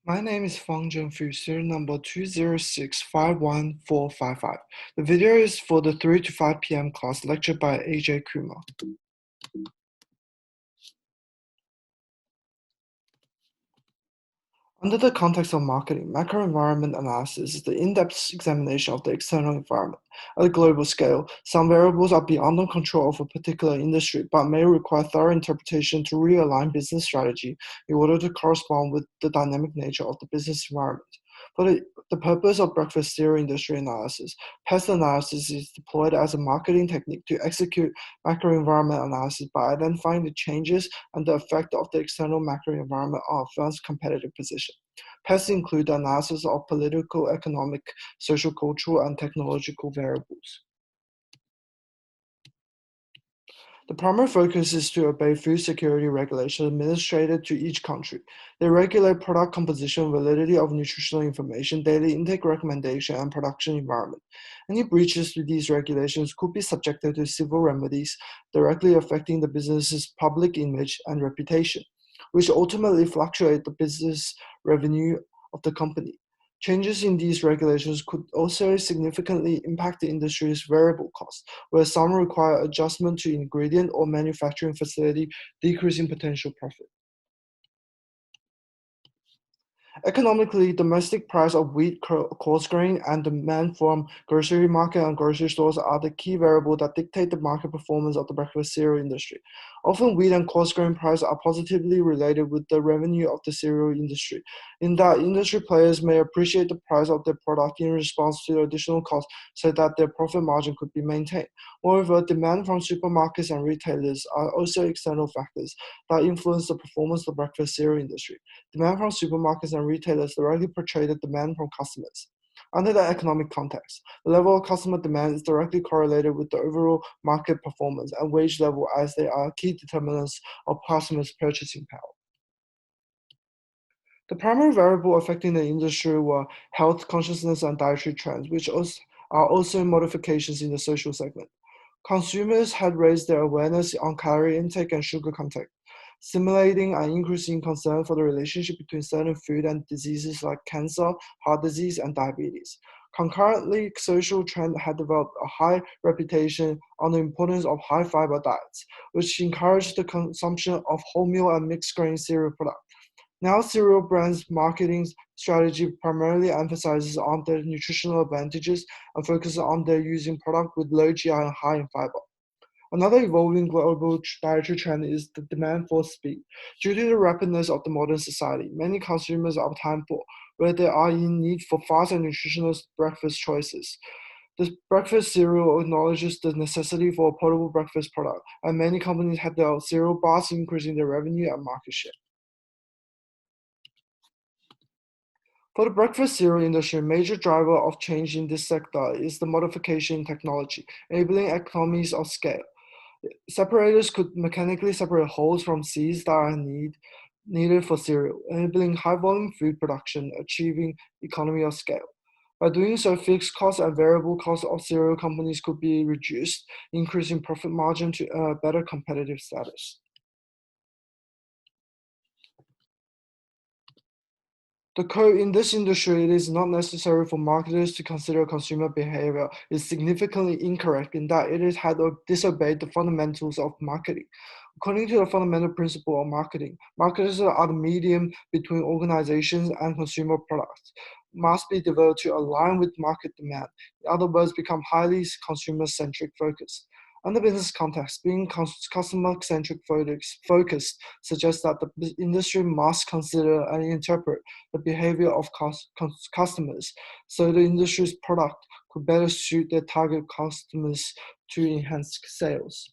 My name is Fangzheng Fu, serial number 206514555. The video is for the 3 to 5 p.m. class lectured by AJ Kumar. Under the context of marketing, macro-environment analysis is the in-depth examination of the external environment. At a global scale, some variables are beyond the control of a particular industry, but may require thorough interpretation to realign business strategy in order to correspond with the dynamic nature of the business environment. For the purpose of breakfast cereal industry analysis, pest analysis is deployed as a marketing technique to execute macro-environment analysis by identifying the changes and the effect of the external macro-environment on a firm's competitive position. Pests include the analysis of political, economic, social, cultural, and technological variables. The primary focus is to obey food security regulations administered to each country. They regulate product composition, validity of nutritional information, daily intake recommendation, and production environment. Any breaches to these regulations could be subjected to civil remedies, directly affecting the business's public image and reputation, which ultimately fluctuate the business revenue of the company. Changes in these regulations could also significantly impact the industry's variable costs, where some require adjustment to ingredient or manufacturing facility, decreasing potential profit. Economically, domestic price of wheat, coarse grain, and demand from grocery market and grocery stores are the key variable that dictate the market performance of the breakfast cereal industry. Often, wheat and coarse grain price are positively related with the revenue of the cereal industry. In that, industry players may appreciate the price of their product in response to additional costs so that their profit margin could be maintained. Moreover, demand from supermarkets and retailers are also external factors that influence the performance of the breakfast cereal industry. Demand from supermarkets and retailers directly portray the demand from customers. Under the economic context, the level of customer demand is directly correlated with the overall market performance and wage level, as they are key determinants of customers' purchasing power. The primary variable affecting the industry were health consciousness and dietary trends, which are also modifications in the social segment. Consumers had raised their awareness on calorie intake and sugar content, stimulating an increasing concern for the relationship between certain food and diseases like cancer, heart disease, and diabetes. Concurrently, social trend had developed a high reputation on the importance of high fiber diets, which encouraged the consumption of wholemeal and mixed grain cereal products. Now, cereal brands' marketing strategy primarily emphasizes on their nutritional advantages and focuses on their using product with low GI and high in fiber. Another evolving global dietary trend is the demand for speed. Due to the rapidness of the modern society, many consumers are time poor, where they are in need for fast and nutritious breakfast choices. The breakfast cereal acknowledges the necessity for a portable breakfast product, and many companies have their cereal bars increasing their revenue and market share. For the breakfast cereal industry, a major driver of change in this sector is the modification in technology, enabling economies of scale. Separators could mechanically separate wholes from seeds that are needed for cereal, enabling high-volume food production, achieving economy of scale. By doing so, fixed costs and variable costs of cereal companies could be reduced, increasing profit margin to a better competitive status. The code in this industry, it is not necessary for marketers to consider consumer behavior, is significantly incorrect in that it had disobeyed the fundamentals of marketing. According to the fundamental principle of marketing, marketers are the medium between organizations and consumer products, must be developed to align with market demand. In other words, become highly consumer-centric focused. Under business context, being customer-centric focused suggests that the industry must consider and interpret the behavior of customers so the industry's product could better suit their target customers to enhance sales.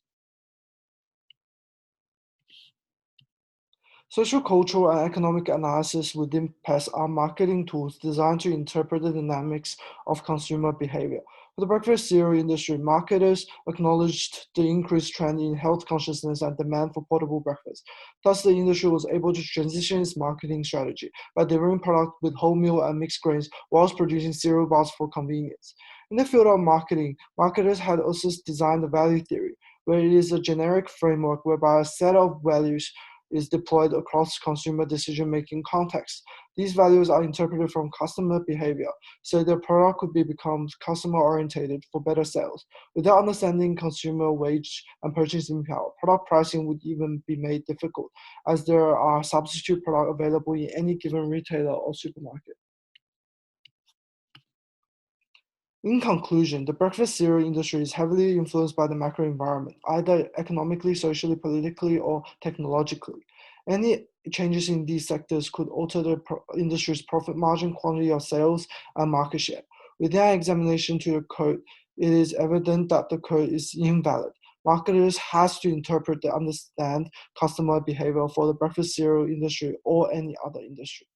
Social, cultural, and economic analysis within PES are marketing tools designed to interpret the dynamics of consumer behavior. For the breakfast cereal industry, marketers acknowledged the increased trend in health consciousness and demand for portable breakfast. Thus, the industry was able to transition its marketing strategy by delivering products with wholemeal and mixed grains whilst producing cereal bars for convenience. In the field of marketing, marketers had also designed the value theory, where it is a generic framework whereby a set of values is deployed across consumer decision-making contexts. These values are interpreted from customer behavior, so the product could become customer-oriented for better sales. Without understanding consumer wage and purchasing power, product pricing would even be made difficult, as there are substitute products available in any given retailer or supermarket. In conclusion, the breakfast cereal industry is heavily influenced by the macro environment, either economically, socially, politically, or technologically. Any changes in these sectors could alter the industry's profit margin, quantity of sales, and market share. Without examination to the code, it is evident that the code is invalid. Marketers has to interpret and understand customer behavior for the breakfast cereal industry or any other industry.